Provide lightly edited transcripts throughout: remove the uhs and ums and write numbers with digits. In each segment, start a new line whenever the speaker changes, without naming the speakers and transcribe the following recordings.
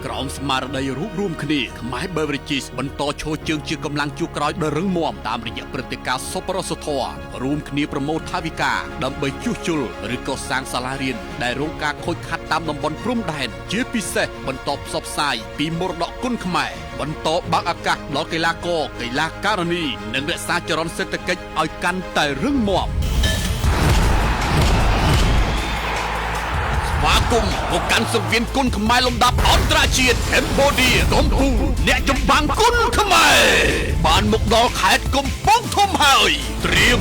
ក្រោមស្មារតីរួបរวมគ្នាខ្មែរ Beverages បន្តឈរជើងជាកម្លាំងជួរក្រោយដ៏រឹងមាំតាមរយៈព្រឹត្តិការណ៍សប្បុរសធម៌រួមគ្នាប្រមូលថវិកាដើម្បីជួសជុលឬក៏សាងសាលារៀនដែលរងការខូចខាតតាមតំបន់ព្រំដែនជាពិសេសបន្តផ្សព្វផ្សាយពីមរតកគុណខ្មែរបន្តបើកឱកាសដល់កីឡាករកីឡាការិនីនិងរក្សាចរន្តសេដ្ឋកិច្ចឲ្យកាន់តែរឹងមាំស្វាគមន៍មកកាន់សង្វៀនគុណខ្មែរលំដាប់អន្តរជាតិ Cambodia កំពូលអ្នកចម្បាំងគុណខ្មែរបានមកដល់ខេត្តកំពង់ធំហើយត្រៀម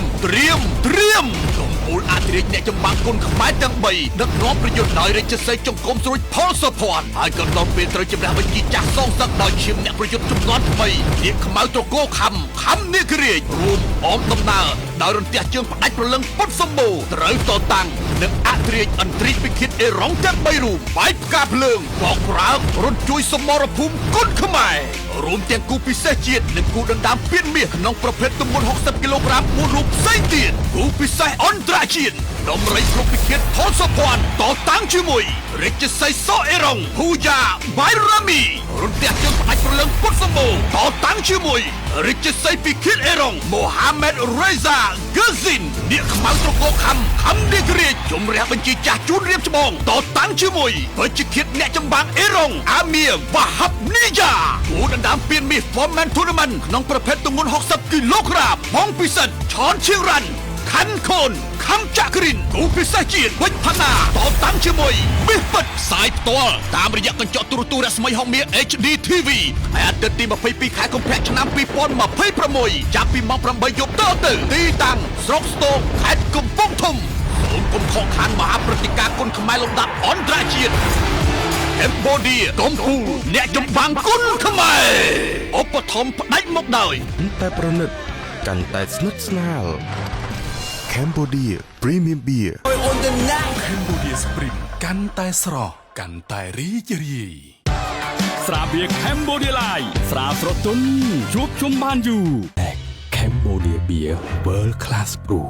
កំពូលអធិរាជអ្នកចម្បាំងគុណខ្មែរទាំង3ដឹកនាំប្រយុទ្ធដោយរាជសីចង្គមស្រួយផលសុភ័ណ្ឌហើយក៏ដល់ពេលត្រូវជំនះវិជាចាស់សងសឹកដោយឈាមអ្នកប្រយុទ្ធចំនួនថ្មីនាងខ្មៅត្រកូលខំនាគរាជរួមអមដំណើរដោយរន្ទះជើងផ្ដាច់ព្រលឹងពុតសម្បូរត្រូវតតាំងនឹងអធិរាជអន្តរីពិឃាតអេរ៉ុងទាំង3រូបបាយផ្កាភ្លើងបោកប្រាករត់ជួយសមរភូមិគុណខ្មែររួមទាំងគូពិសេសជាតិនិងគូដណ្ដើមពានមាសក្នុងប្រភេទទម្ងន់60គីឡូក្រាម4រូបផ្សេងទៀតគូពិសេសអន្តរជាតិដំរីគ្រប់ពិឃាតផលសុភ័ណ្ឌតតាំងជាមួយរាជសីសអេរ៉ុងភូយ៉ាបៃរ៉ាមីរន្ទះជើងផ្ដាច់ព្រលឹងពុតសម្បូរតតាំងជាមួយរាជសីពិឃាតអេរ៉ុងមូហាម៉េតរ៉េហ្សាហ្គឺស៊ីននាងខ្មៅត្រកូលខំនាគរាជជំរះបញ្ជីចាស់ជួនរៀបច្បងតតាំងជាមួយវិជ្ជឃាតអ្នកចម្បាំងអេរ៉ុងអាមៀវ៉ាហាប់នីយ៉ាគូដណ្ដើមពានមាស Forman Tournament ក្នុងប្រភេទទម្ងន់60គីឡូក្រាមបងពិសិដ្ឋឈនឈៀងរ៉ាន់ខាន់ខូនខំចាក់គ្រិនគូពិសេសជាតិវិជ្ជផាណាតតាំងជាមួយមាសពិតផ្សាយផ្ទាល់តាមរយៈកញ្ចក់ទូរទស្សន៍រស្មីហង្សមា HD TV ថ្ងៃអាទិត្យទី22ខែកុម្ភៈឆ្នាំ2026ចាប់ពីម៉ោង8យប់តទៅទីតាំងស្រុកស្ទោកខេត្តកំពង់ធំសូមកុំខកខានមហាព្រឹត្តិការណ៍គុណខ្មែរលំដាប់អន្តរជាតិ Cambodia កំពូលអ្នកចម្បាំងគុណខ្មែរឧបត្ថម្ភផ្ដាច់មុខដោយ
តែប្រណិតកាន់តែស្និទ្ធស្នាល Cambodia Premium Beer
Cambodia Spring កាន់តែស្រស់កាន់តែរីករាយស្រាបៀរ Cambodia Light ស្រាស្រទន់ជួបជុំបានយូរ Cambodia Beer World Class Brew